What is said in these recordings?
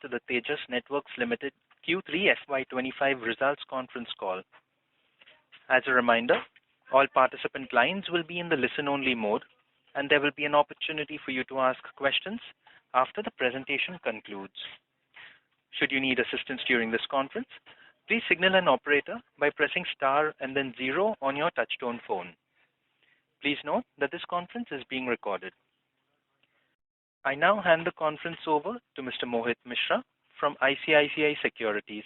to the Tejas Networks Limited Q3 FY25 results conference call. As a reminder, all participant lines will be in the listen-only mode, and there will be an opportunity for you to ask questions after the presentation concludes. Should you need assistance during this conference, please signal an operator by pressing star and then 0 on your touchtone phone. Please note that this conference is being recorded. I now hand the conference over to Mr. Mohit Mishra from ICICI Securities.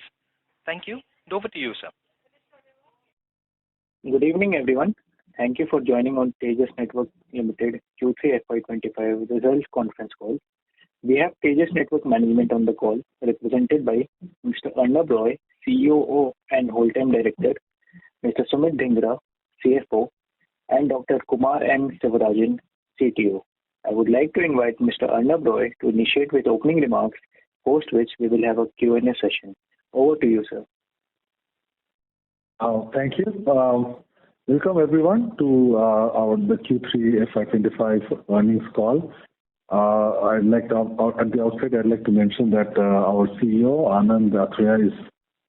Thank you. And over to you, sir. Good evening, everyone. Thank you for joining on Tejas Network Limited Q3 FY25 results conference call. We have Tejas Network management on the call, represented by Mr. Arnab Roy, CEO and Whole-Time Director, Mr. Sumit Dhingra, CFO, and Dr. Kumar M. Sivarajan, CTO. I would like to invite Mr. Arnab Roy to initiate with opening remarks, post which we will have a Q&A session. Over to you, sir. Thank you. Welcome, everyone, to the Q3 FY25 earnings call. I'd like to, at the outset, I'd like to mention that our CEO, Anand Athreya, is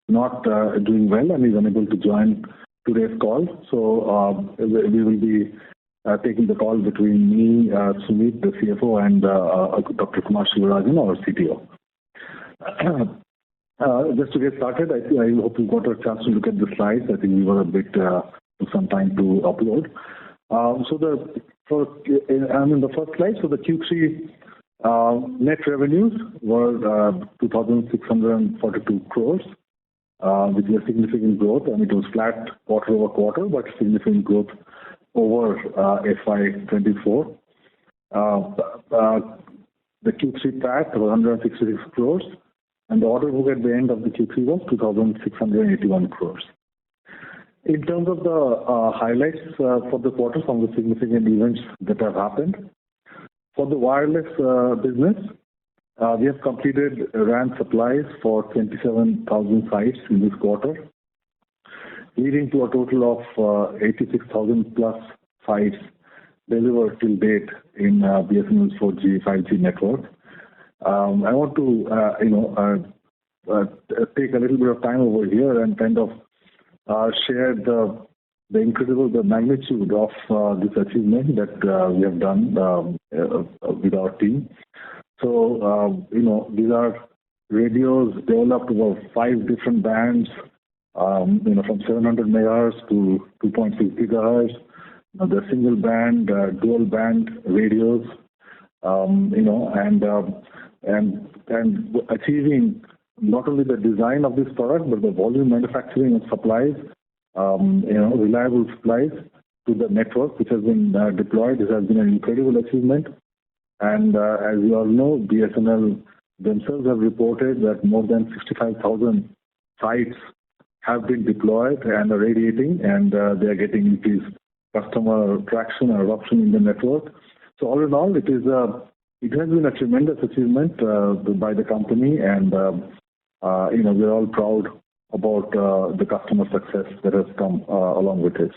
not doing well and is unable to join today's call. So we will be taking the call between me, Sumit, the CFO, and Dr. Kumar Sivarajan, our CTO. Just to get started, I hope you got a chance to look at the slides. I think we were a bit some time to upload. The first slide, so the Q3 net revenues were 2,642 crores, which is a significant growth, and it was flat quarter over quarter, but significant growth over FY24. The Q3 PAT was 166 crores, and the order book at the end of the Q3 was 2,681 crores. In terms of the highlights for the quarter, some of the significant events that have happened. For the wireless business, we have completed RAN supplies for 27,000 sites in this quarter, leading to a total of 86,000 plus sites delivered till date in BSNL's 4G, 5G network. I want to, take a little bit of time over here and kind of share the magnitude of this achievement that we have done with our team. So, these are radios developed over 5 different bands, from 700 megahertz to 2.6 gigahertz. The single band, dual band radios, and achieving not only the design of this product, but the volume manufacturing and supplies, reliable supplies to the network which has been deployed. This has been an incredible achievement. And as you all know, BSNL themselves have reported that more than 65,000 sites have been deployed and are radiating, and they are getting increased customer traction and adoption in the network. So all in all, it has been a tremendous achievement by the company, and we're all proud about the customer success that has come along with this.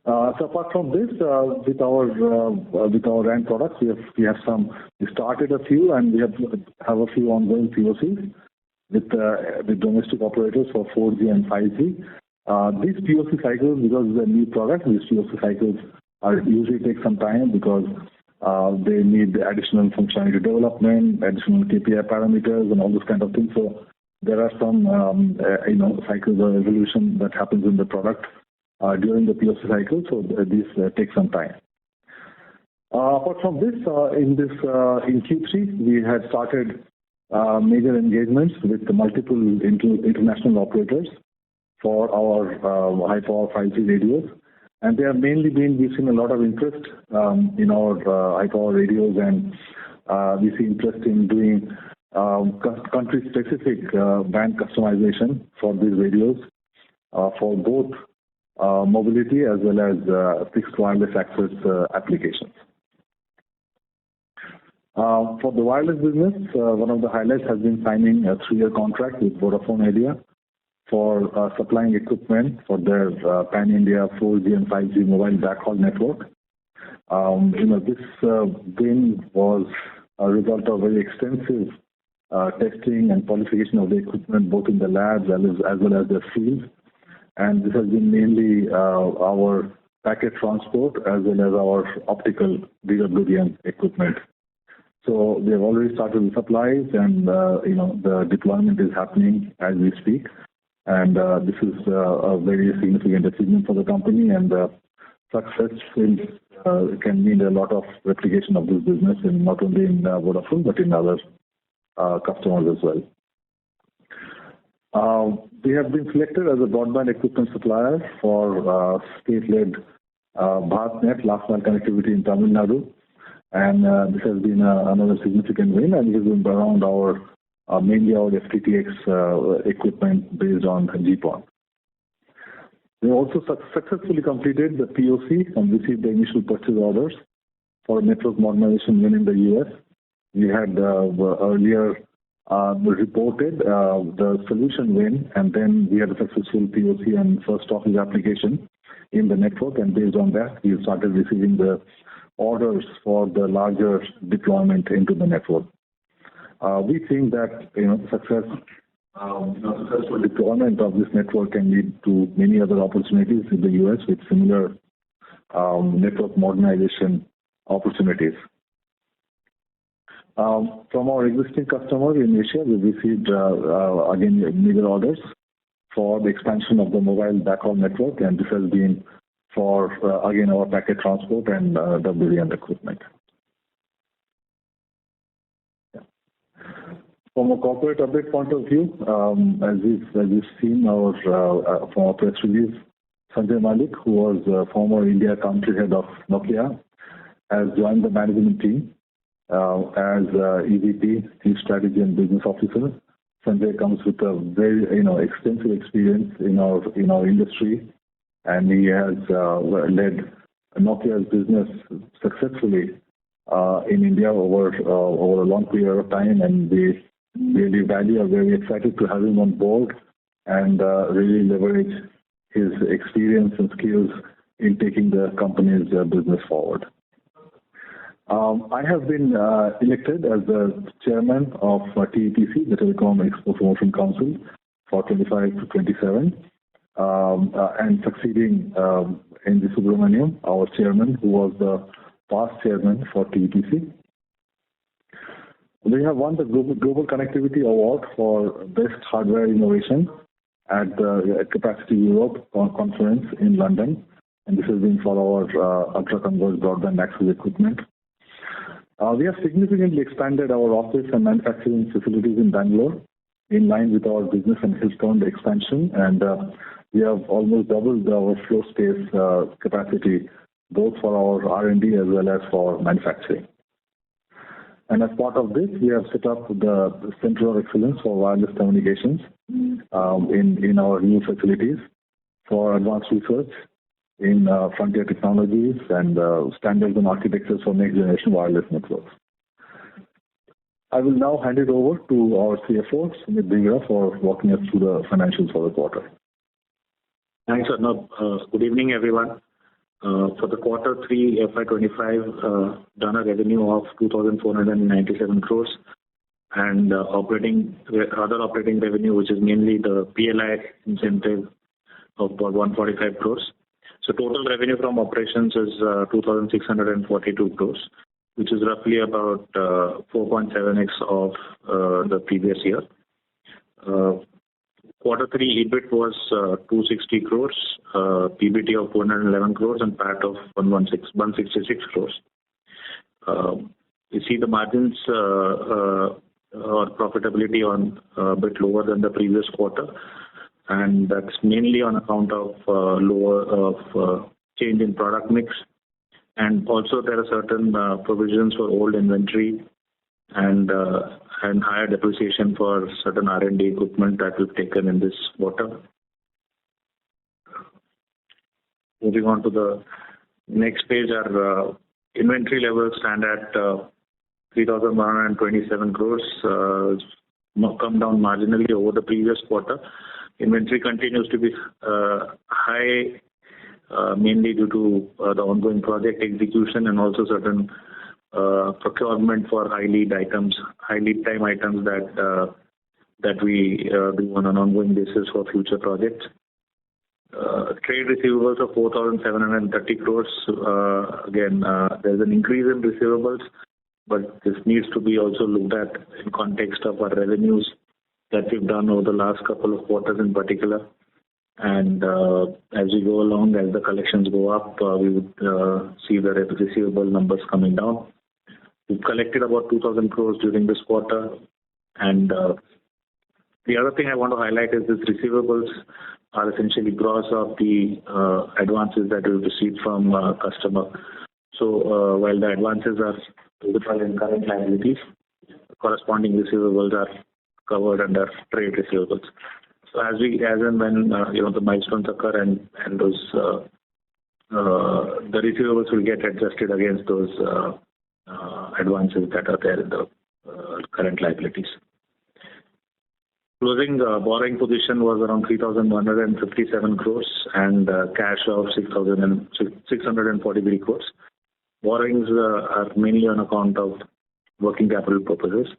So apart from this, with our RAN products, we started a few, and we have a few ongoing POCs with domestic operators for 4G and 5G. These POC cycles, because it's a new product, these POC cycles usually take some time because they need additional functionality development, additional KPI parameters, and all those kind of things. So there are some cycles of evolution that happens in the product during the POC cycle. So these take some time. Apart from this, in Q3, we had started major engagements with the multiple international operators for our high-power 5G radios. And they have mainly we've seen a lot of interest in our high-power radios, and we see interest in doing country-specific band customization for these radios for both mobility as well as fixed wireless access applications. For the wireless business, one of the highlights has been signing a 3-year contract with Vodafone Idea for supplying equipment for their pan-India 4G and 5G mobile backhaul network. This win was a result of very extensive testing and qualification of the equipment both in the labs as well as the field. And this has been mainly our packet transport as well as our optical DWDM equipment. So we have already started the supplies, and the deployment is happening as we speak. And this is a very significant achievement for the company, and success can mean a lot of replication of this business, in not only in Vodafone but in other customers as well. We have been selected as a broadband equipment supplier for state-led BharatNet last mile connectivity in Tamil Nadu, and this has been another significant win, and it has been around our mainly our FTTX equipment based on GPON. We also successfully completed the POC and received the initial purchase orders for network modernization win in the US. We had earlier reported the solution win, and then we had a successful POC and first office application in the network, and based on that, we started receiving the orders for the larger deployment into the network. We think that successful deployment of this network can lead to many other opportunities in the US with similar network modernization opportunities. From our existing customers in Asia, we received again major orders for the expansion of the mobile backhaul network, and this has been for again our packet transport and WDM equipment. From a corporate update point of view, as we've seen from our press release, Sanjay Malik, who was former India country head of Nokia, has joined the management team as EVP, Chief Strategy and Business Officer. Sanjay comes with a very extensive experience in our industry, and he has led Nokia's business successfully in India over a long period of time, and we really are very excited to have him on board and really leverage his experience and skills in taking the company's business forward. I have been elected as the chairman of TEPC, the Telecom Export Promotion Council, for 25 to 27, and succeeding N.G. Subramaniam, our chairman, who was the past chairman for TEPC. We have won the Global Connectivity Award for Best Hardware Innovation at the Capacity Europe conference in London, and this has been for our ultra-converged broadband access equipment. We have significantly expanded our office and manufacturing facilities in Bangalore in line with our business and headcount expansion, and we have almost doubled our floor space capacity both for our R&D as well as for manufacturing. And as part of this, we have set up the Center of Excellence for Wireless Communications in our new facilities for advanced research in frontier technologies and standards and architectures for next generation wireless networks. I will now hand it over to our CFO, Sumit Dhingra, for walking us through the financials for the quarter. Thanks, Arnab. Good evening, everyone. For the quarter 3 FY25, done a revenue of 2,497 crores and other operating revenue, which is mainly the PLI incentive of about 145 crores. So total revenue from operations is 2,642 crores, which is roughly about 4.7x of the previous year. Quarter 3 EBIT was 260 crores, PBT of 411 crores, and PAT of 166 crores. You see the margins or profitability on a bit lower than the previous quarter, and that's mainly on account of change in product mix, and also there are certain provisions for old inventory and higher depreciation for certain R&D equipment that we've taken in this quarter. Moving on to the next page, our inventory levels stand at 3,127 crores, come down marginally over the previous quarter. Inventory continues to be high, mainly due to the ongoing project execution and also certain procurement for high lead time items that we do on an ongoing basis for future projects. Trade receivables of 4,730 crores. Again, there's an increase in receivables, but this needs to be also looked at in context of our revenues that we've done over the last couple of quarters in particular. And as we go along, as the collections go up, we would see the receivable numbers coming down. We've collected about 2,000 crores during this quarter. And the other thing I want to highlight is these receivables are essentially gross of the advances that we've received from customer. So while the advances are visible in current liabilities, corresponding receivables are covered under trade receivables. So as and when the milestones occur and those the receivables will get adjusted against those advances that are there in the current liabilities. Closing borrowing position was around 3,157 crores and cash of 643 crores. Borrowings are mainly on account of working capital purposes.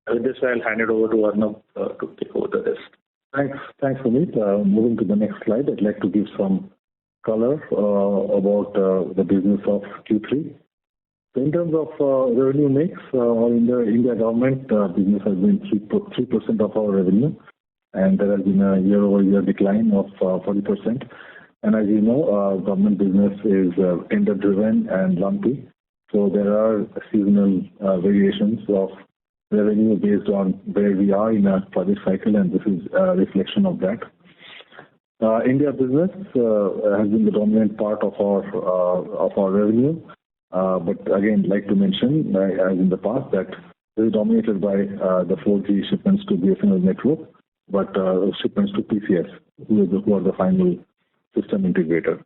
With this, I'll hand it over to Arnab to take over the rest. Thanks, Amit. Moving to the next slide, I'd like to give some color about the business of Q3. So in terms of revenue mix, in the India government business has been 3% of our revenue, and there has been a year-over-year decline of 40%. And as you know, government business is tender-driven and lumpy, so there are seasonal variations of revenue based on where we are in a project cycle, and this is a reflection of that. India business has been the dominant part of our revenue. But again, like to mention, as in the past, that it is dominated by the 4G shipments to BSNL network, but shipments to PCS, who are the final system integrator.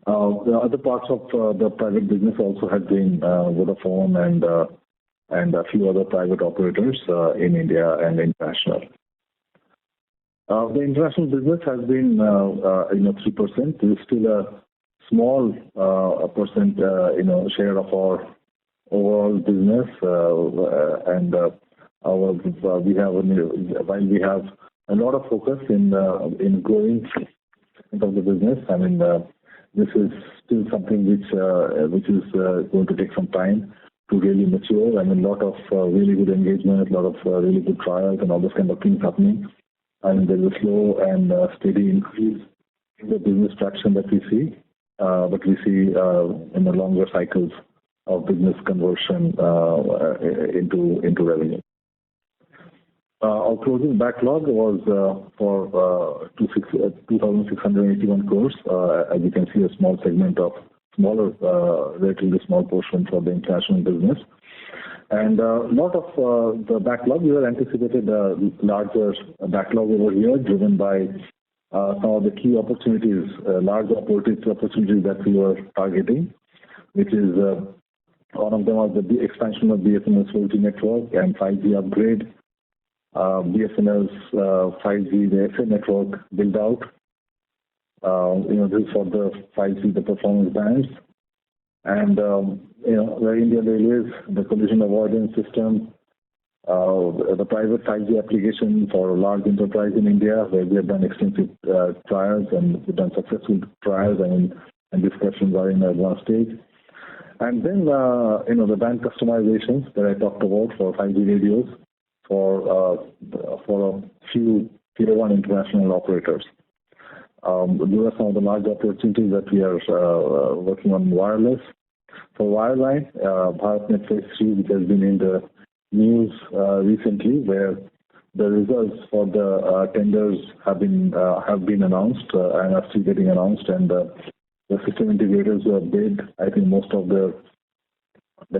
The other parts of the private business also have been Vodafone and a few other private operators in India and international. The international business has been 3%. There is still a small percent share of our overall business, and while we have a lot of focus in growing of the business, I mean this is still something which is going to take some time to really mature. I mean, a lot of really good engagement, a lot of really good trials and all those kind of things happening. And there's a slow and steady increase in the business traction that we see, but we see in the longer cycles of business conversion into revenue. Our closing backlog was for 2,681 crores. As you can see, a small segment of relatively small portion for the international business. And a lot of the backlog, we were anticipated a larger backlog over here, driven by some of the key opportunities, large opportunities that we were targeting, which is one of them was the expansion of BSNL's 4G network and 5G upgrade, BSNL's 5G, the SA network build out. This is for the 5G, the performance bands. And, the Indian Railways, the collision avoidance system, the private 5G application for large enterprise in India, where we have done extensive trials and we've done successful trials and discussions are in the advanced stage. And then, the band customizations that I talked about for 5G radios for a few tier 1 international operators. Those are some of the large opportunities that we are working on wireless. For wireline, BharatNet Phase 3, which has been in the news recently, where the results for the tenders have been announced and are still getting announced, and the system integrators who have bid, I think most of the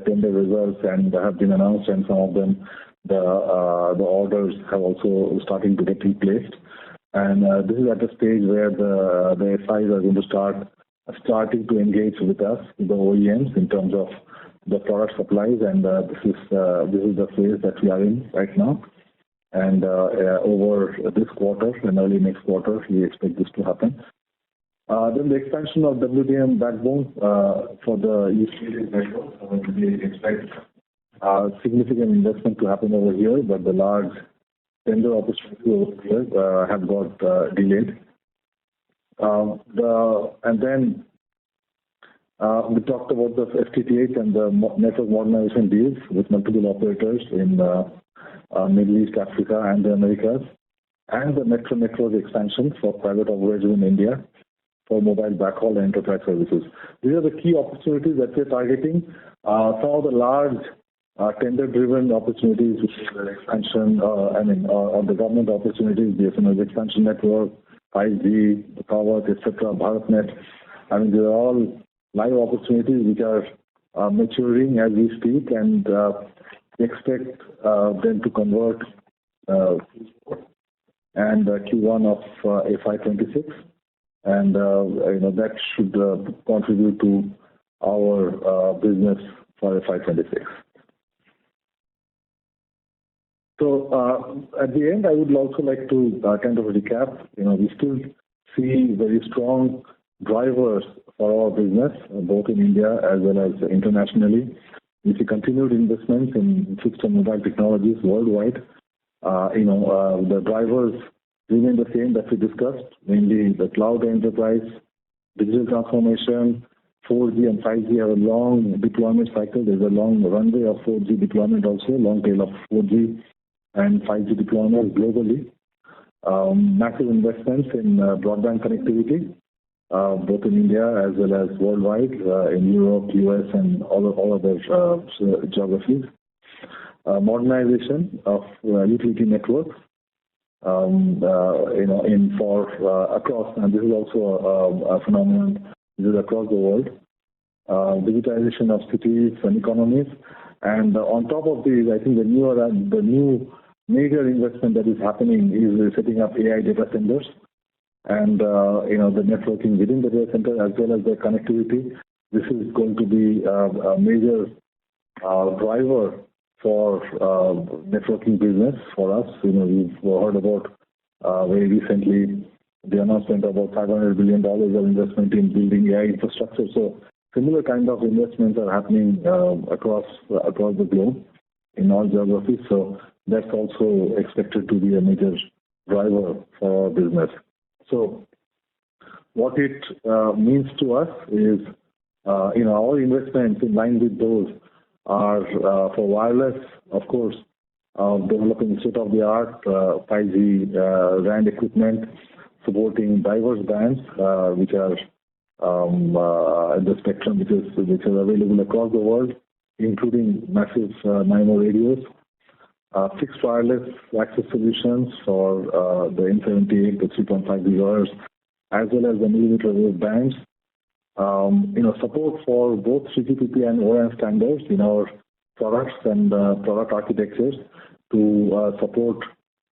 tender results and have been announced, and some of them the orders have also starting to get replaced. And this is at a stage where the SIs are going to starting to engage with us, the OEMs, in terms of the product supplies, and this is the phase that we are in right now. And over this quarter and early next quarter, we expect this to happen. Then the expansion of WDM backbone for the utility network. We expect significant investment to happen over here, but the large tender opportunities over here have got delayed. And then we talked about the FTTH and the network modernization deals with multiple operators in Middle East, Africa, and the Americas, and the metro network expansion for private operators in India for mobile backhaul and enterprise services. These are the key opportunities that we're targeting. Some of the large tender-driven opportunities, which is the expansion, on the government opportunities, BSNL's expansion network, 5G, the Kavach, etc., BharatNet. These are all live opportunities which are maturing as we speak, and we expect them to convert and Q1 of FY26, and that should contribute to our business for FY26. So at the end, I would also like to kind of recap. We still see very strong drivers for our business, both in India as well as internationally. We see continued investments in fixed and mobile technologies worldwide. The drivers remain the same that we discussed, mainly the cloud enterprise, digital transformation, 4G and 5G have a long deployment cycle. There's a long runway of 4G deployment also, long tail of 4G and 5G deployment globally. Massive investments in broadband connectivity, both in India as well as worldwide, in Europe, US, and all other geographies. Modernization of utility networks, across, and this is also a phenomenon. This is across the world. Digitization of cities and economies, and on top of these, I think the new major investment that is happening is setting up AI data centers, and the networking within the data center as well as the connectivity. This is going to be a major driver for networking business for us. We've heard about very recently the announcement about $500 billion of investment in building AI infrastructure. So similar kind of investments are happening across the globe in all geographies. So that's also expected to be a major driver for our business. So what it means to us is, our investments in line with those are for wireless, of course, developing state-of-the-art 5G RAN equipment, supporting diverse bands which are the spectrum which is available across the world, including massive MIMO radios, fixed wireless access solutions for the N78 to 3.5 gigahertz, as well as the millimeter wave bands. Support for both 3GPP and ORAN standards in our products and product architectures to support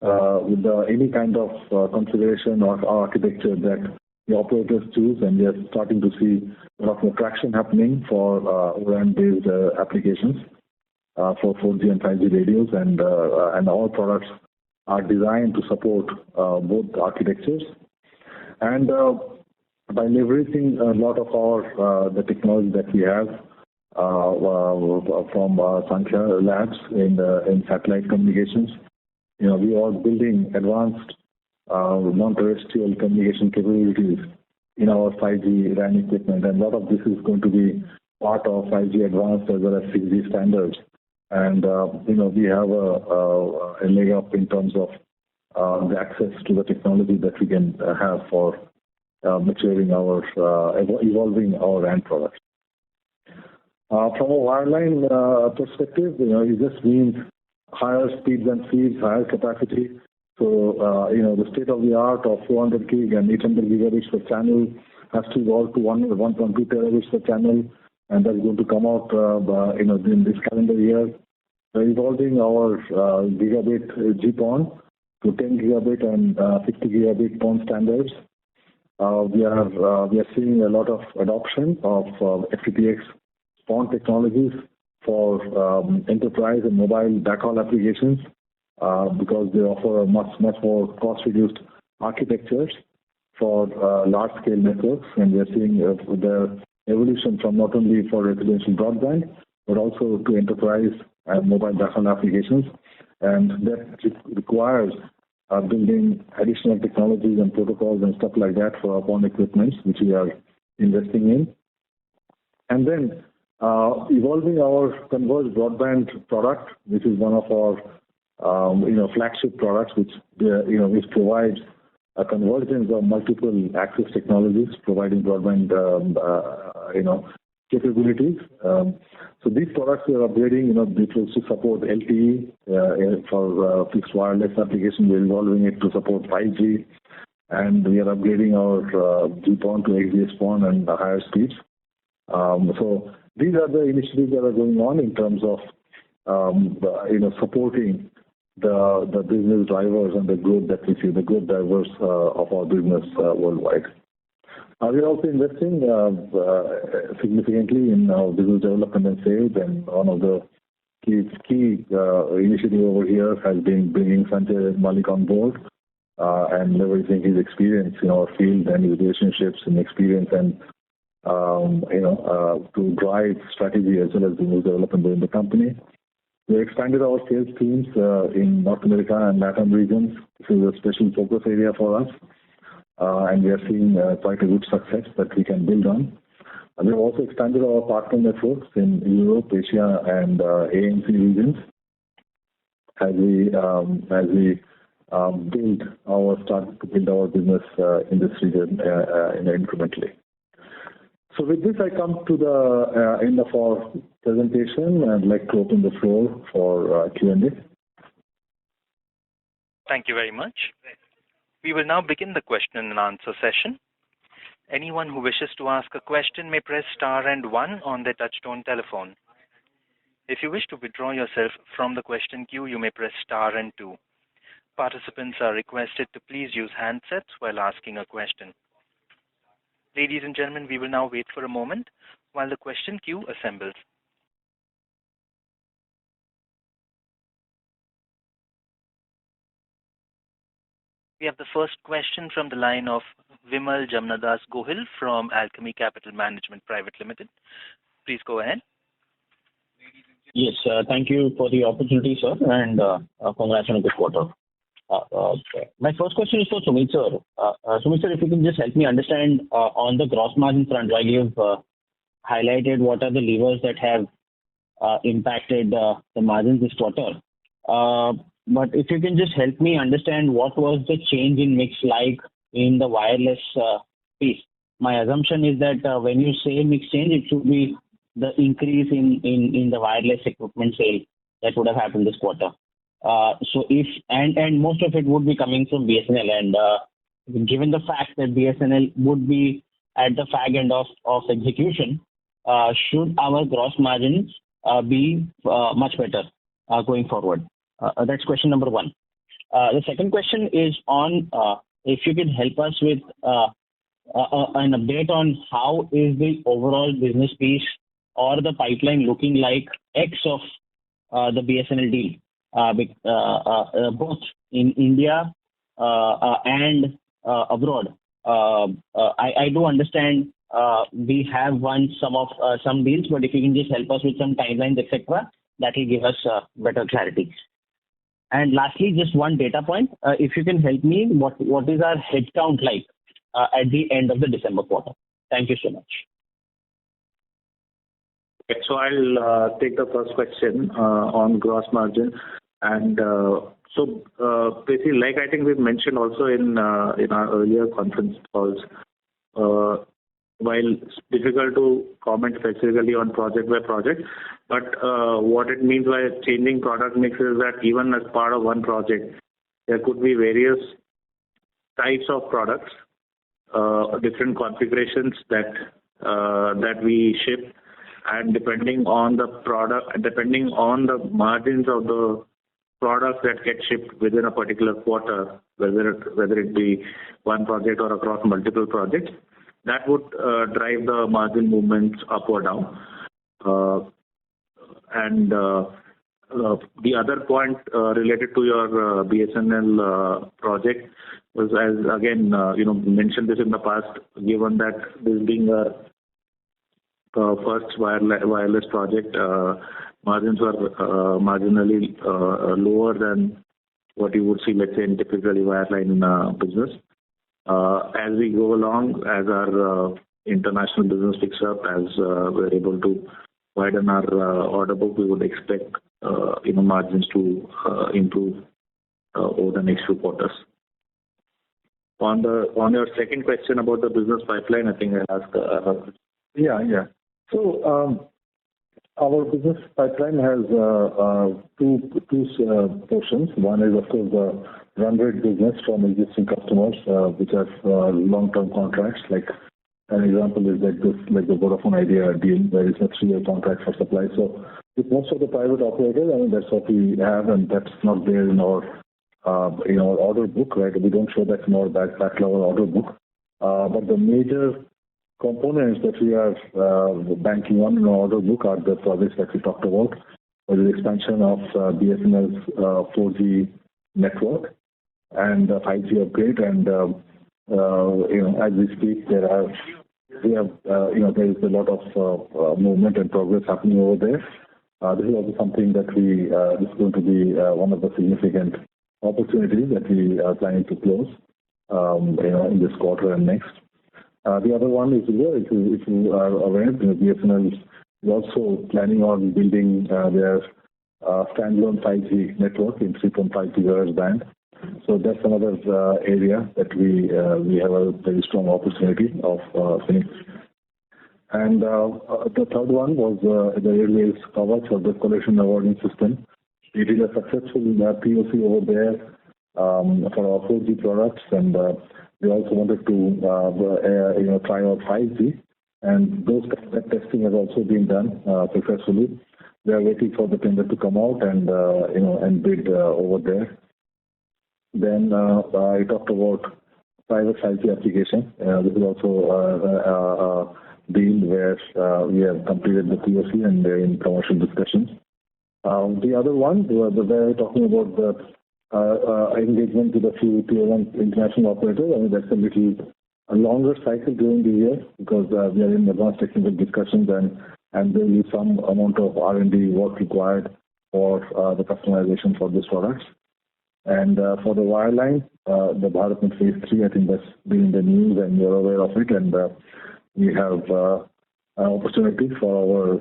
with any kind of configuration or architecture that the operators choose, and we are starting to see a lot more traction happening for ORAN-based applications for 4G and 5G radios, and our products are designed to support both architectures. And by leveraging a lot of our the technology that we have from Sankhya Labs in satellite communications, we are building advanced non-terrestrial communication capabilities in our 5G RAN equipment, and a lot of this is going to be part of 5G advanced as well as 6G standards. And we have a leg up in terms of the access to the technology that we can have for maturing our evolving our RAN products. From a wireline perspective, it just means higher speeds and speeds, higher capacity. So the state of the art of 400 gig and 800 gigabits per channel has to evolve to 1.2 terabits per channel, and that's going to come out in this calendar year. We're evolving our gigabit GPON to 10 gigabit and 50 gigabit PON standards. We are seeing a lot of adoption of FTTX PON technologies for enterprise and mobile backhaul applications because they offer a much more cost-reduced architectures for large-scale networks, and we are seeing the evolution from not only for residential broadband, but also to enterprise and mobile backend applications. And that requires building additional technologies and protocols and stuff like that for our PON equipment, which we are investing in. And then evolving our converged broadband product, which is one of our flagship products, which provides a convergence of multiple access technologies, providing broadband capabilities. So these products we are upgrading, to support LTE for fixed wireless application. We're evolving it to support 5G, and we are upgrading our GPON to XGS-PON and higher speeds. So these are the initiatives that are going on in terms of supporting the business drivers and the growth that we see, the growth drivers of our business worldwide. We are also investing significantly in our business development and sales, and one of the key initiative over here has been bringing Sanjay Malik on board and leveraging his experience in our field and his relationships and experience and to drive strategy as well as business development within the company. We expanded our sales teams in North America and Latin regions. This is a special focus area for us, and we are seeing quite a good success that we can build on. And we've also expanded our partner networks in Europe, Asia, and ANC regions as we start to build our business in this region incrementally. So with this, I come to the end of our presentation. I'd like to open the floor for Q&A. Thank you very much. We will now begin the question and answer session. Anyone who wishes to ask a question may press star and one on their touchtone telephone. If you wish to withdraw yourself from the question queue, you may press star and two. Participants are requested to please use handsets while asking a question. Ladies and gentlemen, we will now wait for a moment while the question queue assembles. We have the first question from the line of Vimal Jamnadas Gohil from Alchemy Capital Management Private Limited. Please go ahead. Yes, thank you for the opportunity, sir, and congrats on a good quarter. My first question is for Sumit sir. Sumit sir, if you can just help me understand on the gross margin front, while you've highlighted what are the levers that have impacted the margins this quarter. But if you can just help me understand what was the change in mix like in the wireless piece. My assumption is that when you say mix change, it should be the increase in the wireless equipment sale that would have happened this quarter. So if and most of it would be coming from BSNL, and given the fact that BSNL would be at the fag end of execution, should our gross margins be much better going forward? That's question number one. The second question is on if you can help us with an update on how is the overall business piece or the pipeline looking like ex of the BSNL deal, both in India and abroad. I do understand we have won some deals, but if you can just help us with some timelines, etc., that will give us better clarity. And lastly, just one data point. If you can help me, what is our headcount like at the end of the December quarter? Thank you so much. Okay, so I'll take the first question on gross margin. And so basically, like I think we've mentioned also in our earlier conference calls, while it's difficult to comment specifically on project by project, but what it means by changing product mix is that even as part of one project, there could be various types of products, different configurations that we ship, and depending on the product, depending on the margins of the products that get shipped within a particular quarter, whether it be one project or across multiple projects, that would drive the margin movements up or down. And the other point related to your BSNL project was, as again, mentioned this in the past, given that this being a first wireless project, margins were marginally lower than what you would see, let's say, in typically wireline business. As we go along, as our international business picks up, as we're able to widen our order book, we would expect margins to improve over the next few quarters. On your second question about the business pipeline, I think I'll ask. Yeah. So our business pipeline has two portions. One is, of course, the run rate business from existing customers, which have long-term contracts. Like an example is like the Vodafone Idea deal, where it's a 3-year contract for supply. So with most of the private operators, I mean, that's what we have, and that's not there in our order book, right? We don't show that in our backlog or order book. But the major components that we are banking on in our order book are the projects that we talked about, with the expansion of BSNL's 4G network and 5G upgrade. And as we speak, there is a lot of movement and progress happening over there. This is also something that this is going to be one of the significant opportunities that we are planning to close, in this quarter and next. The other one is, if you are aware, BSNL is also planning on building their standalone 5G network in 3.5 GHz band. So that's another area that we have a very strong opportunity of finishing. And the third one was the railways coverage of the collision avoidance system. We did a successful POC over there for our 4G products, and we also wanted to try out 5G, and that testing has also been done successfully. We are waiting for the tender to come out and bid over there. Then I talked about private 5G application. This is also a deal where we have completed the POC and they're in commercial discussions. The other one, where we're talking about the engagement with a few tier 1 international operators, I mean, that's a longer cycle during the year because we are in advanced technical discussions and there will be some amount of R&D work required for the customization for these products. And for the wireline, the BharatNet Phase 3, I think that's been in the news and you're aware of it, and we have an opportunity for our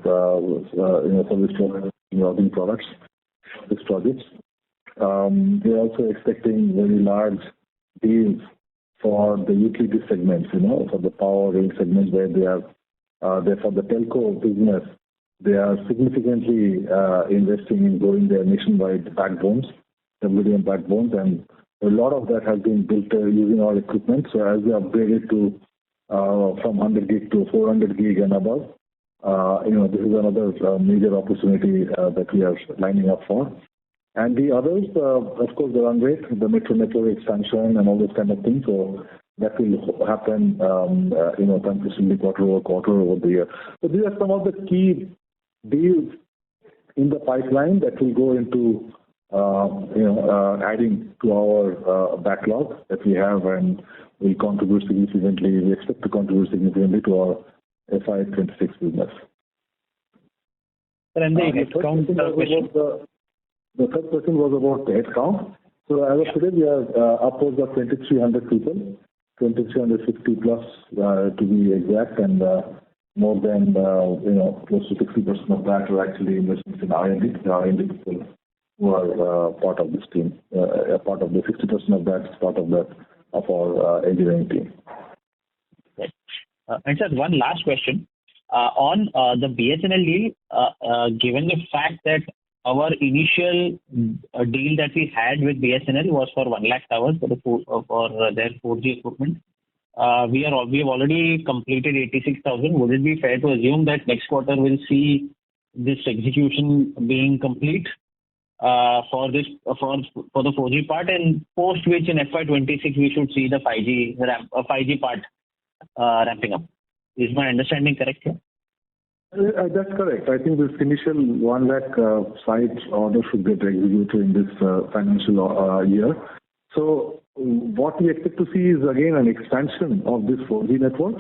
service providers routing products, these projects. We're also expecting very large deals for the utility segments, for the power rail segments, where they are for the telco business. They are significantly investing in growing their nationwide backbones, WDM backbones, and a lot of that has been built using our equipment. So as we upgrade it to from 100 gig to 400 gig and above, this is another major opportunity that we are lining up for. And the others, of course, the run rate, the metro network expansion and all those kind of things. So that will happen, consistently quarter over the year. So these are some of the key deals in the pipeline that will go into, adding to our backlog that we have and will contribute significantly. We expect to contribute significantly to our FY26 business. And the third question was about the headcount. So as of today, we are upwards of 2,300 people, 2,350 plus to be exact, and more than close to 60% of that are actually investments in R&D. The R&D people who are part of this team, part of the 60% of that is part of our engineering team. Right. And sir, one last question on the BSNL deal. Given the fact that our initial deal that we had with BSNL was for 1 lakh towers for their 4G equipment. We have already completed 86,000. Would it be fair to assume that next quarter we'll see this execution being complete for the 4G part, and post which in FY26 we should see the 5G part ramping up? Is my understanding correct here? That's correct. I think this initial 1 lakh site order should get executed in this financial year. So what we expect to see is again an expansion of this 4G network,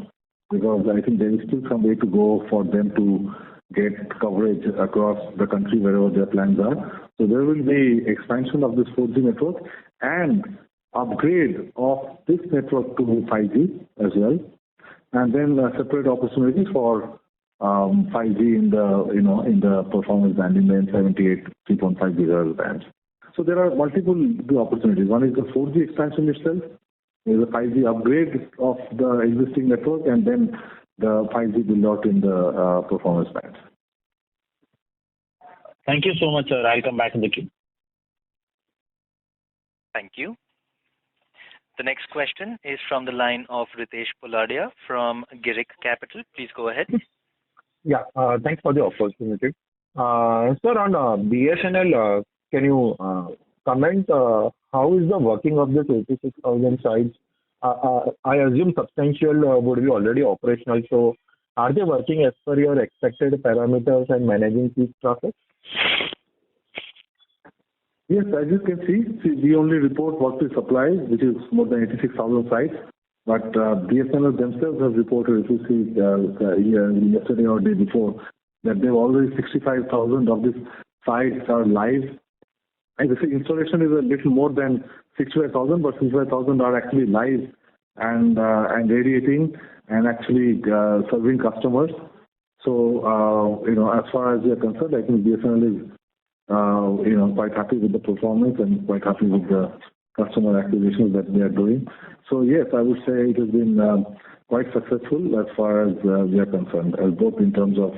because I think there is still some way to go for them to get coverage across the country wherever their plans are. So there will be expansion of this 4G network and upgrade of this network to 5G as well, and then a separate opportunity for 5G in the performance band in the N78 3.5 GHz bands. So there are multiple opportunities. One is the 4G expansion itself, there is a 5G upgrade of the existing network, and then the 5G build out in the performance bands. Thank you so much, sir. I'll come back in the queue. Thank you. The next question is from the line of Ritesh Poladia from Girik Capital. Please go ahead. Yeah, thanks for the opportunity. Sir, on BSNL, can you comment how is the working of this 86,000 sites? I assume substantial would be already operational. So are they working as per your expected parameters and managing peak traffic? Yes, as you can see, we only report what we supply, which is more than 86,000 sites. But BSNL themselves have reported, if you see yesterday or day before, that they've already 65,000 of these sites are live. And the installation is a little more than 65,000, but 65,000 are actually live and radiating and actually serving customers. So, as far as we are concerned, I think BSNL is quite happy with the performance and quite happy with the customer acquisitions that they are doing. So yes, I would say it has been quite successful as far as we are concerned, both in terms of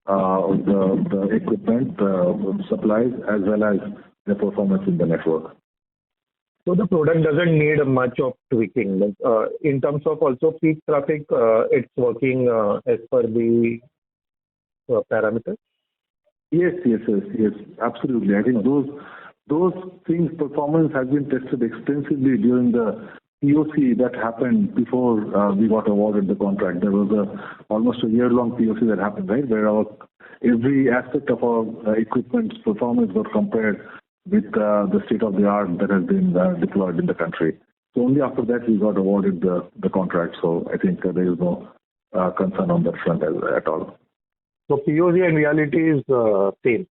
the equipment supplies as well as the performance in the network. So the product doesn't need much of tweaking. In terms of also peak traffic, it's working as per the parameters? Yes, absolutely. I think those things, performance has been tested extensively during the POC that happened before we got awarded the contract. There was almost a year-long POC that happened, right, where every aspect of our equipment's performance was compared with the state-of-the-art that has been deployed in the country. So only after that we got awarded the contract. So I think there is no concern on that front at all. So POC and reality is same.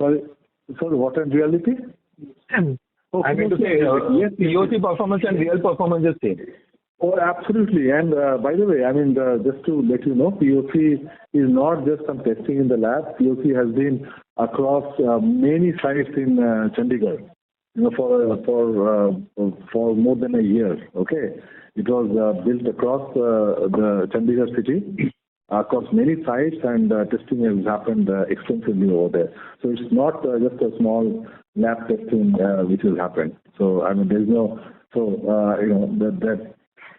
Sorry, what in reality? I mean to say, yes, POC performance and real performance is same. Oh, absolutely. And by the way, I mean, just to let you know, POC is not just some testing in the lab. POC has been across many sites in Chandigarh, for more than a year. Okay, it was built across the Chandigarh city, across many sites, and testing has happened extensively over there. So it's not just a small lab testing which has happened. So I mean, there's no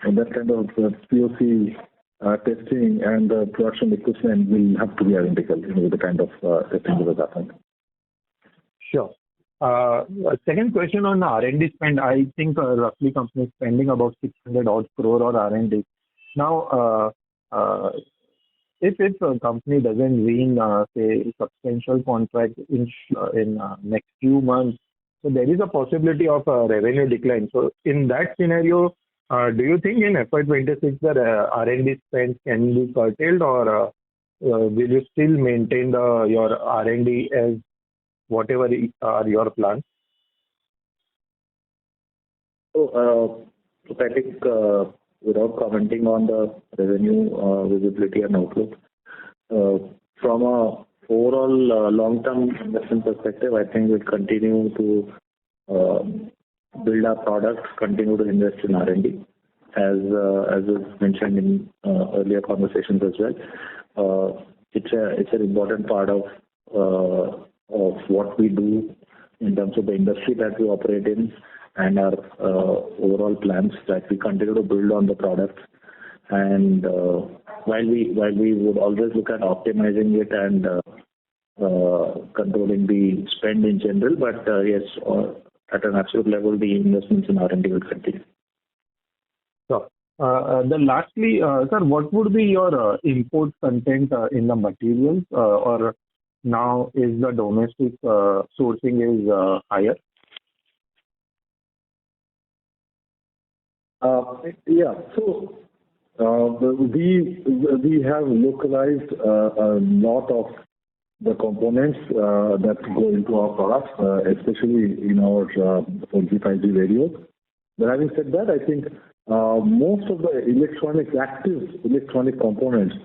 that kind of POC testing and production equipment will have to be identical, with the kind of testing that has happened. Sure. Second question on R&D spend. I think roughly company spending about 600 odd crore on R&D. Now, if a company doesn't win, say, substantial contract in next few months, so there is a possibility of a revenue decline. So in that scenario, do you think in FY26 the R&D spend can be curtailed, or will you still maintain your R&D as whatever are your plans? So I think without commenting on the revenue visibility and outlook, from a overall long-term investment perspective, I think we'll continue to build our products, continue to invest in R&D, as was mentioned in earlier conversations as well. It's an important part of what we do in terms of the industry that we operate in and our overall plans, that we continue to build on the products. And while we would always look at optimizing it and controlling the spend in general, but yes, at an absolute level, the investments in R&D will continue. Sure. Then lastly, sir, what would be your import content in the materials, or now is the domestic sourcing is higher? Yeah. So we have localized a lot of the components that go into our products, especially in our 4G, 5G radios. But having said that, I think most of the active electronic components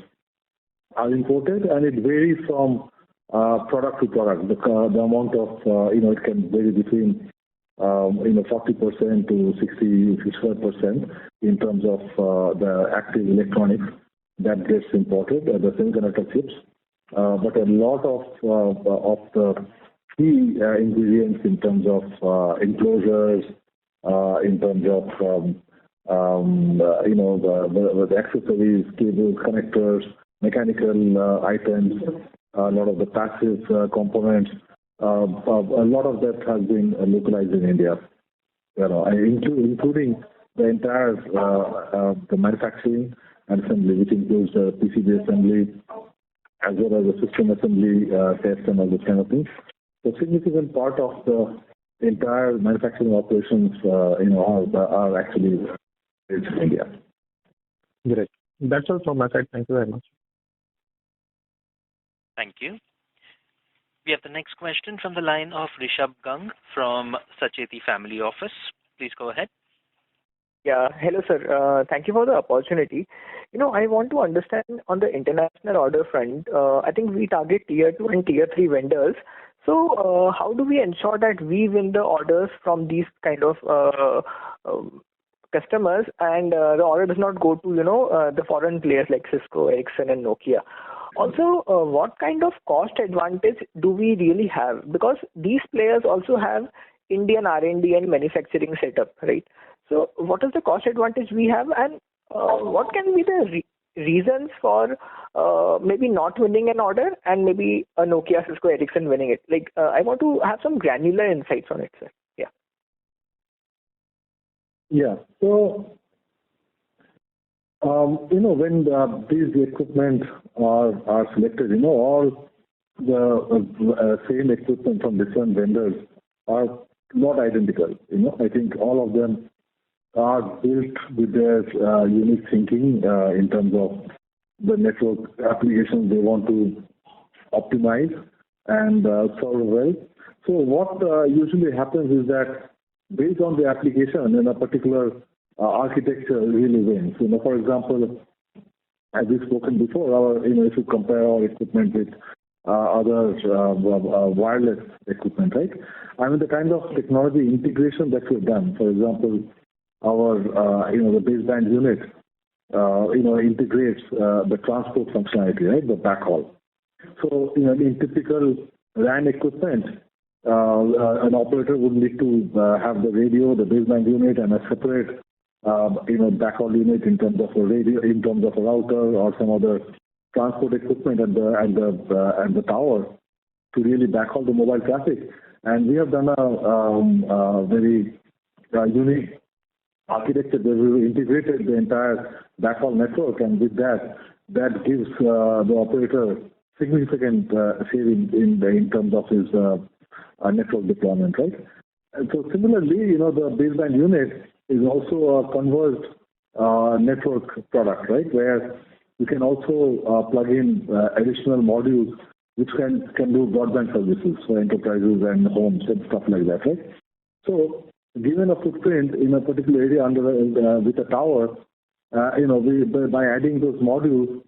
are imported, and it varies from product to product. The amount of, it can vary between 40% to 65% in terms of the active electronics that gets imported, the semiconductor chips. But a lot of the key ingredients in terms of enclosures, in terms of the accessories, cables, connectors, mechanical items, a lot of the passive components, a lot of that has been localized in India. Including the entire the manufacturing and assembly, which includes the PCB assembly as well as the system assembly, test, and all those kind of things. So, significant part of the entire manufacturing operations, are actually in India. Great. That's all from my side. Thank you very much. Thank you. We have the next question from the line of Rishabh Gang from Sacheti Family Office. Please go ahead. Yeah. Hello, sir. Thank you for the opportunity. I want to understand on the international order front, I think we target tier 2 and tier 3 vendors. So how do we ensure that we win the orders from these kind of customers and the order does not go to, the foreign players like Cisco, Ericsson and Nokia? Also, what kind of cost advantage do we really have? Because these players also have Indian R&D and manufacturing setup, right? So what is the cost advantage we have, and what can be the reasons for maybe not winning an order and maybe a Nokia, Cisco, Ericsson winning it? Like, I want to have some granular insights on it, sir. Yeah. Yeah. So, when these equipment are selected, all the same equipment from different vendors are not identical. I think all of them are built with their unique thinking in terms of the network applications they want to optimize and serve well. So what usually happens is that based on the application in a particular architecture really wins. For example, as we've spoken before, if you compare our equipment with other wireless equipment, right? I mean, the kind of technology integration that we've done, for example, our the baseband unit integrates the transport functionality, right? The backhaul. So in typical RAN equipment, an operator would need to have the radio, the baseband unit, and a separate backhaul unit in terms of a radio, in terms of a router or some other transport equipment and the tower to really backhaul the mobile traffic. And we have done a very unique architecture where we integrated the entire backhaul network, and with that gives the operator significant saving in terms of his network deployment, right? And so similarly, the baseband unit is also a converged network product, right? Where you can also plug in additional modules which can do broadband services for enterprises and homes and stuff like that, right? So given a footprint in a particular area with a tower, by adding those modules,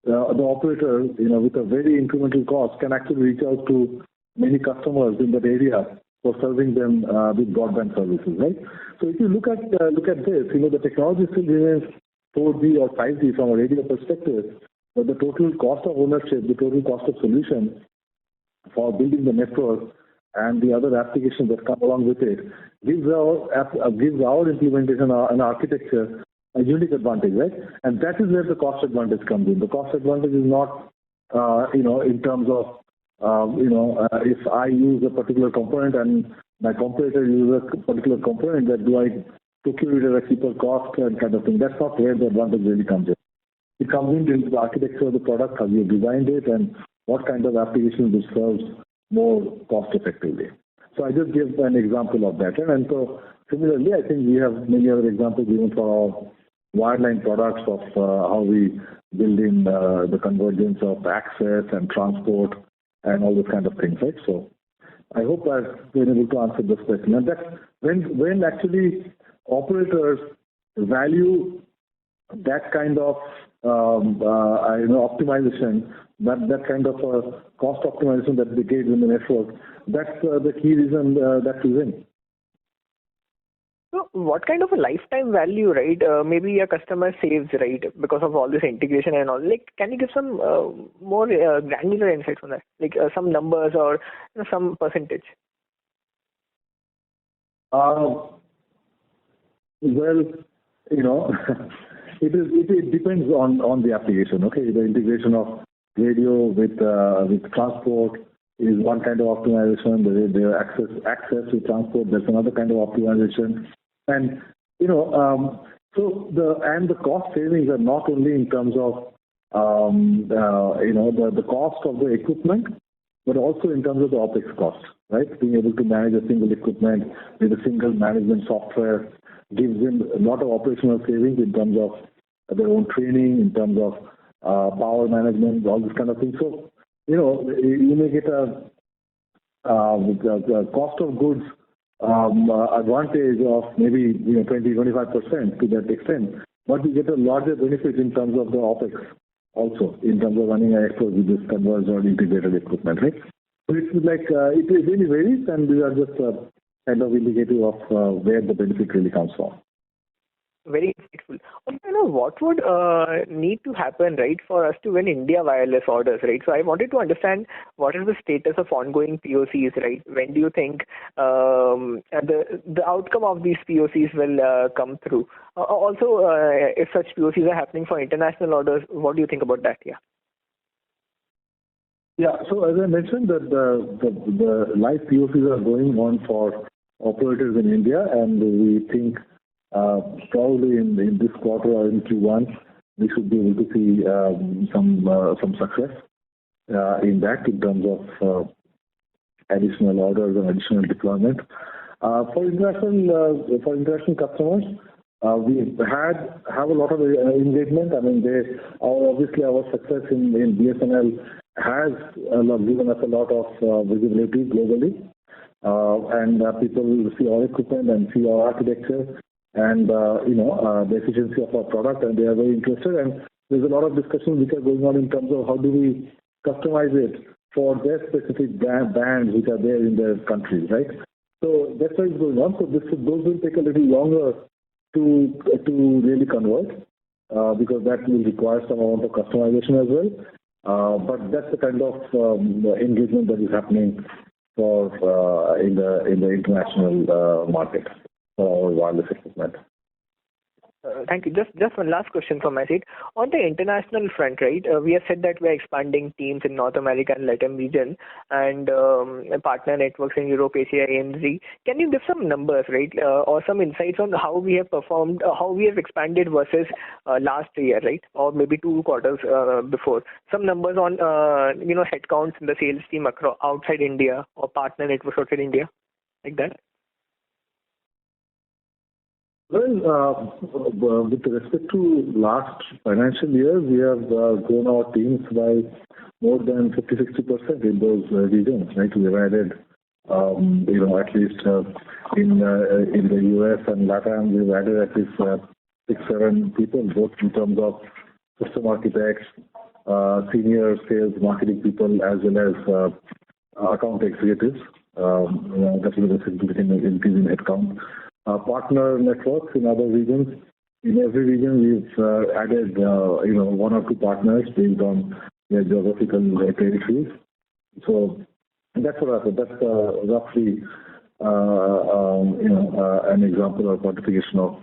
the operator, with a very incremental cost, can actually reach out to many customers in that area for serving them with broadband services, right? So if you look at this, the technology still remains 4G or 5G from a radio perspective, but the total cost of ownership, the total cost of solution for building the network and the other applications that come along with it gives our implementation and architecture a unique advantage, right? And that is where the cost advantage comes in. The cost advantage is not, in terms of, if I use a particular component and my competitor uses a particular component, that do I procure it at a cheaper cost and kind of thing. That's not where the advantage really comes in. It comes into the architecture of the product, how you designed it, and what kind of applications it serves more cost effectively. So I just give an example of that. And so Similarly, I think we have many other examples even for our wireline products of how we build in the convergence of access and transport and all those kind of things, right? So I hope I've been able to answer this question. And that's when actually operators value that kind of optimization, that kind of cost optimization that they get in the network, that's the key reason that we win. So what kind of a lifetime value, right? Maybe a customer saves, right, because of all this integration and all. Like, can you give some more granular insights on that? Like some numbers or some percentage? Well, it depends on the application. Okay, the integration of radio with transport is one kind of optimization. The access to transport, that's another kind of optimization. And so the cost savings are not only in terms of the cost of the equipment, but also in terms of the OpEx cost, right? Being able to manage a single equipment with a single management software gives them a lot of operational savings in terms of their own training, in terms of power management, all this kind of thing. So, you may get a cost of goods advantage of maybe 20-25% to that extent, but you get a larger benefit in terms of the OpEx also, in terms of running a network with this converged or integrated equipment, right? So it's like it really varies, and these are just kind of indicative of where the benefit really comes from. Very insightful. What would need to happen, right, for us to win India wireless orders, right? So I wanted to understand what is the status of ongoing POCs, right? When do you think the outcome of these POCs will come through? Also, if such POCs are happening for international orders, what do you think about that? Yeah. Yeah. So as I mentioned, that the live POCs are going on for operators in India, and we think probably in this quarter or in Q1, we should be able to see some success in that in terms of additional orders and additional deployment. For international customers, we have a lot of engagement. I mean, obviously our success in BSNL has given us a lot of visibility globally, and people see our equipment and see our architecture and the efficiency of our product, and they are very interested. And there's a lot of discussions which are going on in terms of how do we customize it for their specific bands which are there in their countries, right? So that's what is going on. So those will take a little longer to really convert because that will require some amount of customization as well. But that's the kind of engagement that is happening for in the international market for wireless equipment. Thank you. Just one last question from my side. On the international front, right, we have said that we are expanding teams in North America and Latin region and partner networks in Europe, Asia, ANZ. Can you give some numbers, right, or some insights on how we have performed, how we have expanded versus last year, right, or maybe 2 quarters before? Some numbers on, headcounts in the sales team outside India or partner networks outside India, like that? Well, with respect to last financial year, we have grown our teams by more than 50-60% in those regions, right? We have added, at least in the US and LATAM, we've added at least 6-7 people, both in terms of system architects, senior sales marketing people, as well as account executives. That was a significant increase in headcount. Partner networks in other regions. In every region, we've added, 1 or 2 partners based on their geographical territories. So that's what I said. That's roughly, an example or quantification of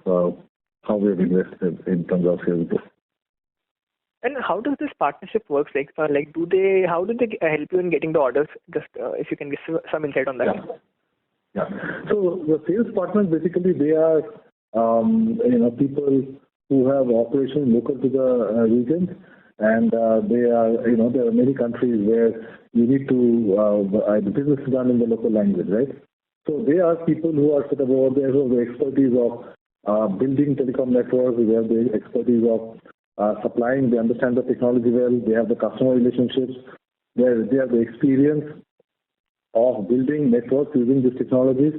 how we have invested in terms of sales. And how does this partnership work? How do they help you in getting the orders? Just if you can give some insight on that. Yeah. So the sales partners, basically, they are, people who have operations local to the region, and there are many countries where you need to, the business is done in the local language, right? So they are people who are set up over there who have the expertise of building telecom networks. They have the expertise of supplying. They understand the technology well. They have the customer relationships. They have the experience of building networks using these technologies.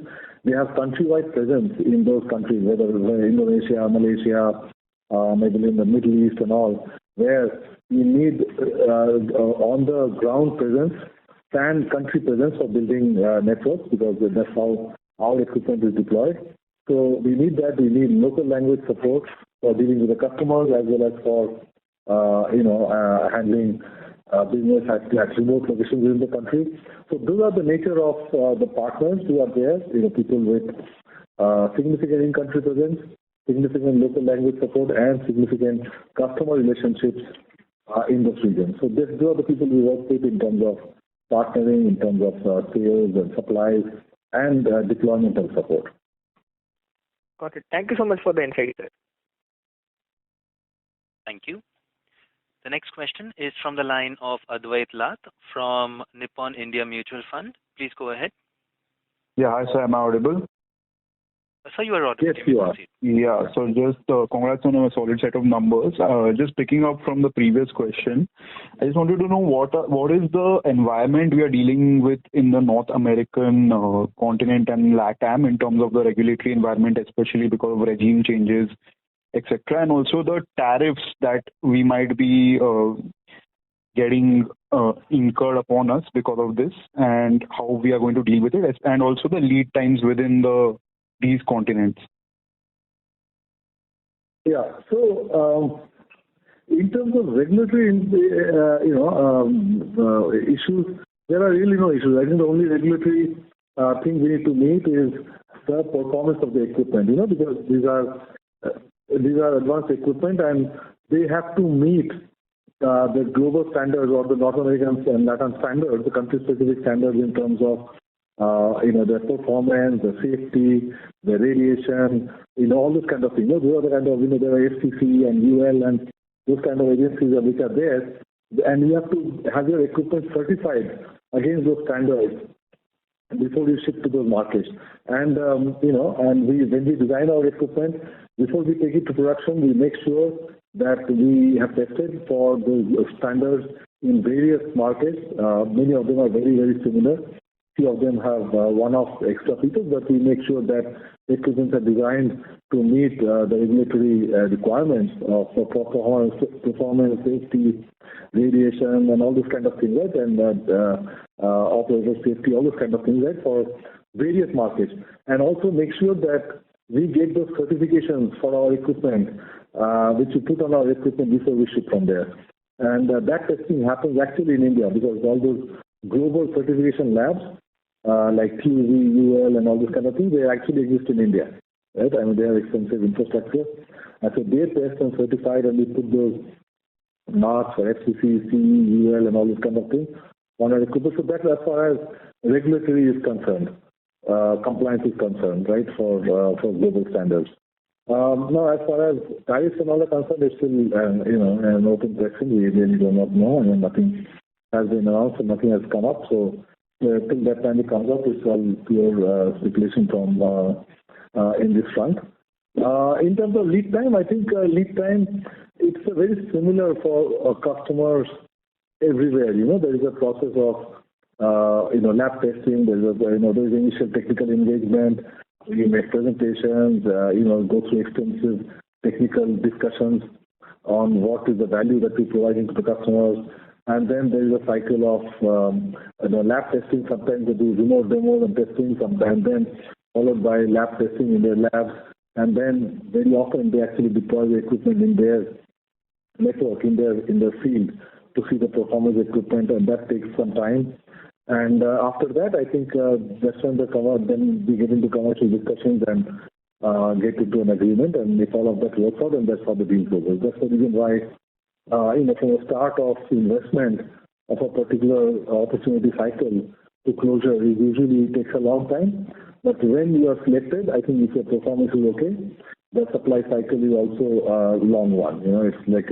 They have countrywide presence in those countries, whether it's Indonesia, Malaysia, maybe in the Middle East and all, where you need on the ground presence and country presence for building networks, because that's how our equipment is deployed. So we need that. We need local language support for dealing with the customers as well as for handling business at remote locations in the country. So those are the nature of the partners who are there. People with significant in-country presence, significant local language support, and significant customer relationships in this region. So those are the people we work with in terms of partnering, in terms of sales and supplies, and deployment and support. Got it. Thank you so much for the insight, sir. Thank you. The next question is from the line of Advait Lath from Nippon India Mutual Fund. Please go ahead. Yeah, hi sir, am I audible? Sir, you are audible. Yes, you are. Yeah, so just congrats on a solid set of numbers. Just picking up from the previous question, I just wanted to know what is the environment we are dealing with in the North American continent and LATAM in terms of the regulatory environment, especially because of regime changes, etc., and also the tariffs that we might be getting incurred upon us because of this, and how we are going to deal with it, and also the lead times within these continents. Yeah. So in terms of regulatory, issues, there are really no issues. I think the only regulatory thing we need to meet is the performance of the equipment. Because these are advanced equipment and they have to meet the global standards or the North American and Latin standards, the country-specific standards in terms of their performance, the safety, the radiation, all those kind of things. Those are the kind of, there are FCC and UL and those kind of agencies which are there, and you have to have your equipment certified against those standards before you ship to those markets. And when we design our equipment, before we take it to production, we make sure that we have tested for those standards in various markets. Many of them are very, very similar. Few of them have one-off extra features, but we make sure that equipments are designed to meet the regulatory requirements for performance, safety, radiation, and all those kind of things, right? And operator safety, all those kind of things, right, for various markets. And also make sure that we get those certifications for our equipment, which we put on our equipment before we ship from there. And that testing happens actually in India, because all those global certification labs, like QZ, UL, and all those kind of things, they actually exist in India, right? I mean, they have extensive infrastructure. And so they test and certified, and we put those marks for FCC, CE, UL, and all those kind of things on our equipment. So that's as far as regulatory is concerned, compliance is concerned, right, for global standards. Now, as far as tariffs and all are concerned, it's still, an open question. We really do not know. I mean, nothing has been announced and nothing has come up. So till that time it comes up, it's all pure speculation from in this front. In terms of lead time, I think lead time, it's very similar for customers everywhere. There is a process of lab testing. There's initial technical engagement. We make presentations. Go through extensive technical discussions on what is the value that we're providing to the customers. And then there is a cycle of lab testing. Sometimes they do remote demos and testing, sometimes then followed by lab testing in their labs. And then very often they actually deploy the equipment in their network, in their field, to see the performance equipment, and that takes some time. And after that, I think that's when they come out, then we get into commercial discussions and get into an agreement. And if all of that works out, then that's how the deal goes. That's the reason why from the start of investment of a particular opportunity cycle to closure, it usually takes a long time. But when you are selected, I think if your performance is okay, the supply cycle is also a long one. It's like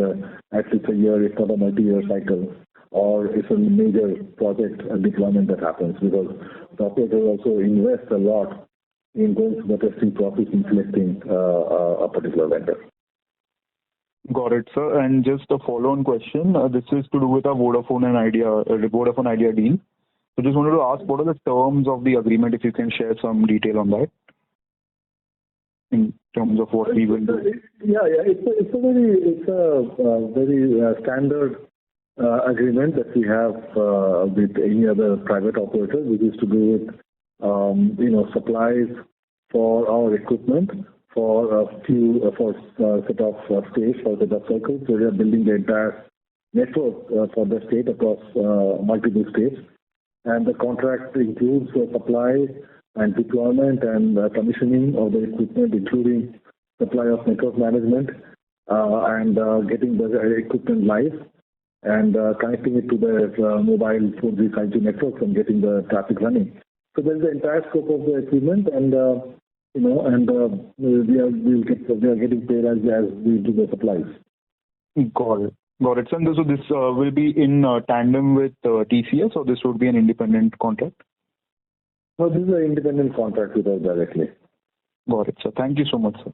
at least a year, if not a multi-year cycle or it's a major project deployment that happens, because the operator also invests a lot in going through the testing process in selecting a particular vendor. Got it, sir. And just a follow-on question. This is to do with our Vodafone Idea deal. So just wanted to ask, what are the terms of the agreement, if you can share some detail on that, in terms of what we will do? It's a very standard agreement that we have with any other private operator, which is to do with supplies for our equipment for a set of states, for set of circles. So we are building the entire network for the state across multiple states, and the contract includes supply and deployment and commissioning of the equipment, including supply of network management and getting the equipment live and connecting it to the mobile 4G, 5G networks and getting the traffic running. So there's the entire scope of the agreement, and we are getting paid as we do the supplies. Got it. So this will be in tandem with TCS, or this would be an independent contract? No, this is an independent contract with us directly. Got it, sir. Thank you so much, sir.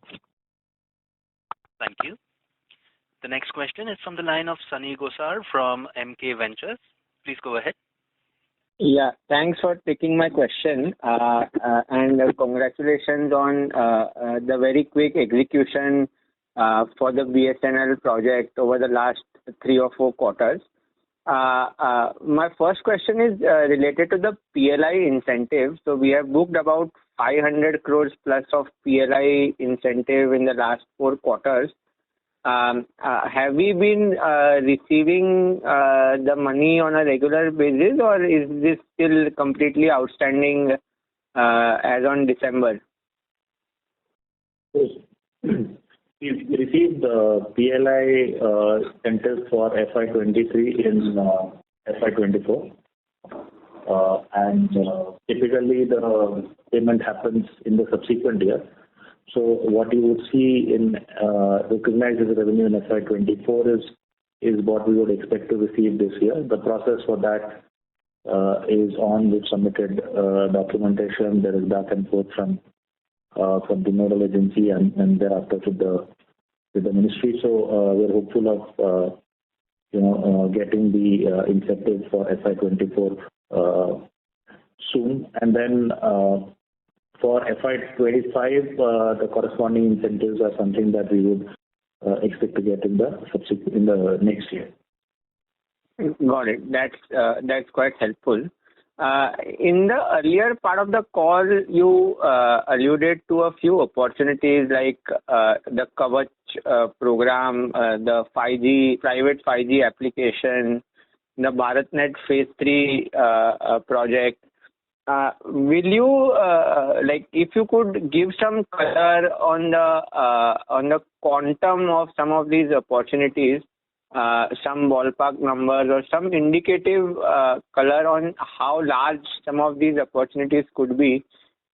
Thank you. The next question is from the line of Sunny Gosar from MK Ventures. Please go ahead. Yeah, thanks for taking my question, and congratulations on the very quick execution for the BSNL project over the last 3 or 4 quarters. My first question is related to the PLI incentive. So we have booked about 500 crores plus of PLI incentive in the last 4 quarters. Have we been receiving the money on a regular basis, or is this still completely outstanding as on December? We've received the PLI incentive for FY23 in FY24. And typically the payment happens in the subsequent year. So what you would see in recognized as revenue in FY24 is what we would expect to receive this year. The process for that is on. We've submitted documentation. There is back and forth from the nodal agency and thereafter with the ministry. So we're hopeful of getting the incentive for FY24 soon, and then for FY25 the corresponding incentives are something that we would expect to get in the next year. Got it. That's quite helpful. In the earlier part of the call, you alluded to a few opportunities like the Kavach program, the 5G private 5G application, the BharatNet Phase 3 project. Will you if you could give some color on the quantum of some of these opportunities? Some ballpark numbers or some indicative color on how large some of these opportunities could be,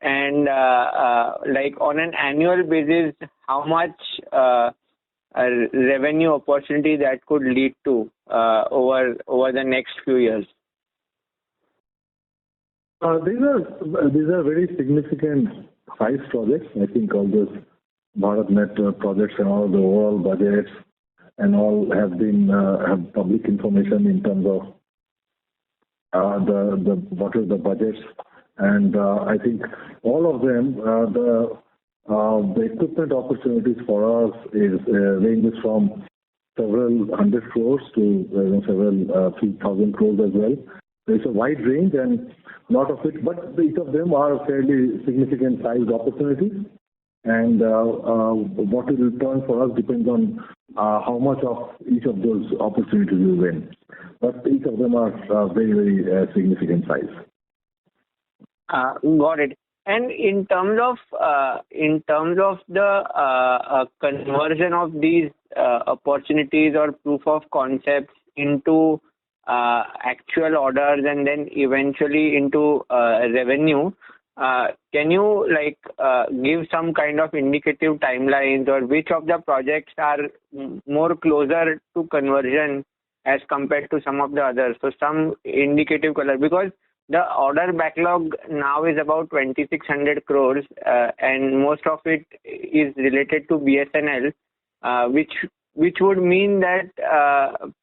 and on an annual basis, how much revenue opportunity that could lead to over the next few years? These are very significant size projects. I think all those BharatNet projects and all the overall budgets and all have public information in terms of what is the budgets, and I think all of them the equipment opportunities for us ranges from several hundred crores to several few thousand crores as well. There's a wide range, and a lot of it, but each of them are fairly significant sized opportunities. And what will return for us depends on how much of each of those opportunities we win. But each of them are very, very significant size. Got it. And in terms of the conversion of these opportunities or proof of concepts into actual orders and then eventually into revenue, can you give some kind of indicative timelines, or which of the projects are more closer to conversion as compared to some of the others. So some indicative color, because the order backlog now is about 2,600 crores, and most of it is related to BSNL, which would mean that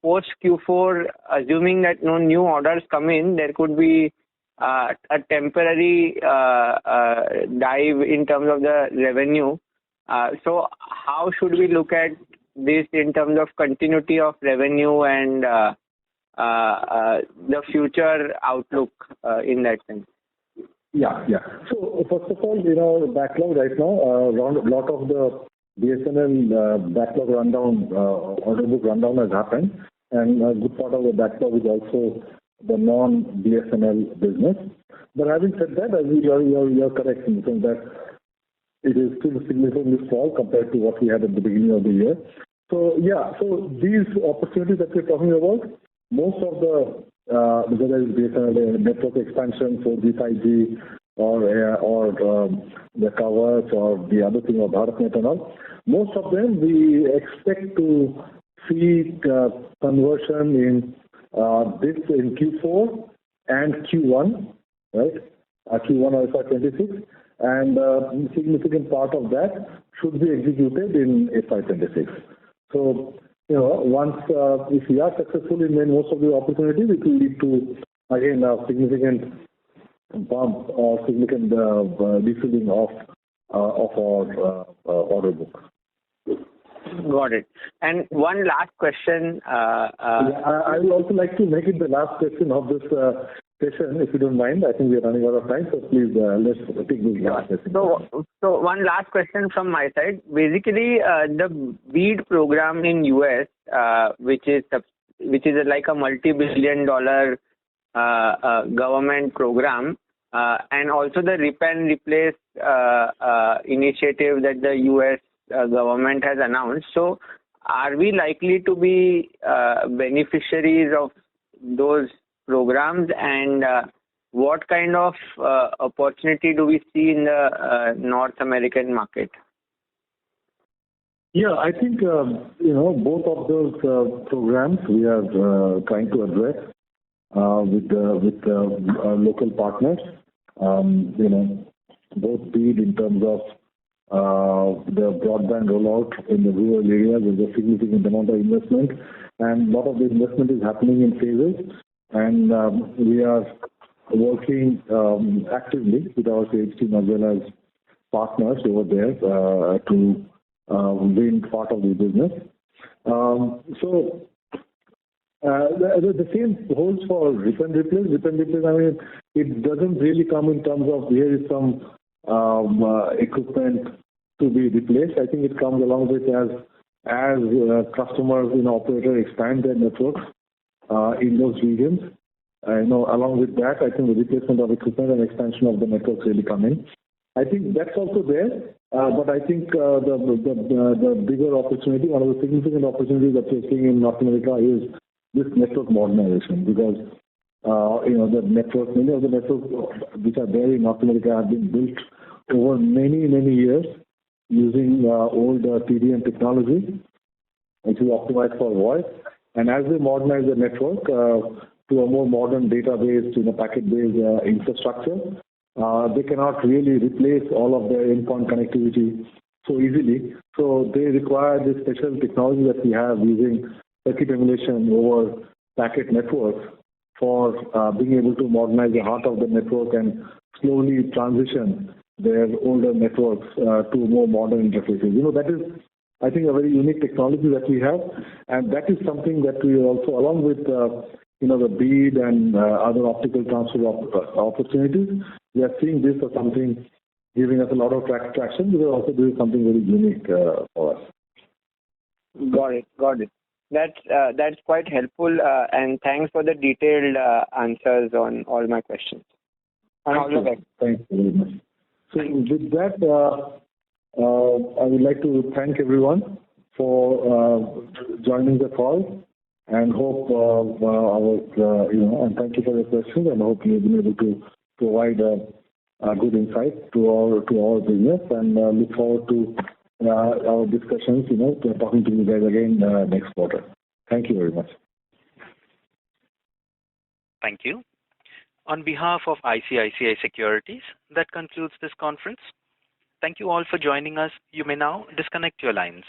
post Q4, assuming that no new orders come in, there could be a temporary dive in terms of the revenue. So how should we look at this in terms of continuity of revenue and the future outlook in that sense? Yeah. So first of all, backlog right now, a lot of the BSNL backlog rundown, order book rundown has happened, and a good part of the backlog is also the non-BSNL business. But having said that, you're correct in saying that it is still significantly small compared to what we had at the beginning of the year. So these opportunities that we're talking about, most of the whether it's BSNL network expansion, 4G, 5G, or the covers or the other thing of BharatNet and all, most of them we expect to see conversion in this in Q4 and Q1, right? Q1 of FY26, and a significant part of that should be executed in FY26. So, once if we are successful in most of the opportunities, it will lead to again a significant bump or significant refilling of our order book. Got it. And one last question. I would also like to make it the last question of this session, if you don't mind. I think we are running out of time, so please let's take this last question. So one last question from my side. Basically, the BEAD program in US, which is like a multi-billion-dollar government program, and also the rip and replace initiative that the US government has announced. So are we likely to be beneficiaries of those programs, and what kind of opportunity do we see in the North American market? Yeah, I think both of those programs we are trying to address with local partners. Both BEAD in terms of the broadband rollout in the rural areas is a significant amount of investment, and a lot of the investment is happening in phases, and we are working actively with our sales team as well as partners over there to win part of the business. So the same holds for rip and replace. Rip and replace, I mean, it doesn't really come in terms of here is some equipment to be replaced. I think it comes along with as customers, operators expand their networks in those regions. Along with that, I think the replacement of equipment and expansion of the networks really come in. I think that's also there, but I think the bigger opportunity, one of the significant opportunities that we're seeing in North America is this network modernization, because the network, many of the networks which are there in North America have been built over many years using old TDM technology, which is optimized for voice. And as they modernize the network to a more modern database, packet-based infrastructure, they cannot really replace all of their endpoint connectivity so easily. So they require this special technology that we have using circuit emulation over packet networks for being able to modernize the heart of the network and slowly transition their older networks to more modern interfaces. That is, I think, a very unique technology that we have, and that is something that we also, along with the BEAD and other optical transfer opportunities, we are seeing this as something giving us a lot of traction. We are also doing something very unique for us. Got it. That's quite helpful, and thanks for the detailed answers on all my questions. Thank you very much. So with that, I would like to thank everyone for joining the call, and hope and thank you for your questions, and hope you've been able to provide a good insight to our business, and look forward to our discussions, talking to you guys again next quarter. Thank you very much. Thank you. On behalf of ICICI Securities, that concludes this conference. Thank you all for joining us. You may now disconnect your lines.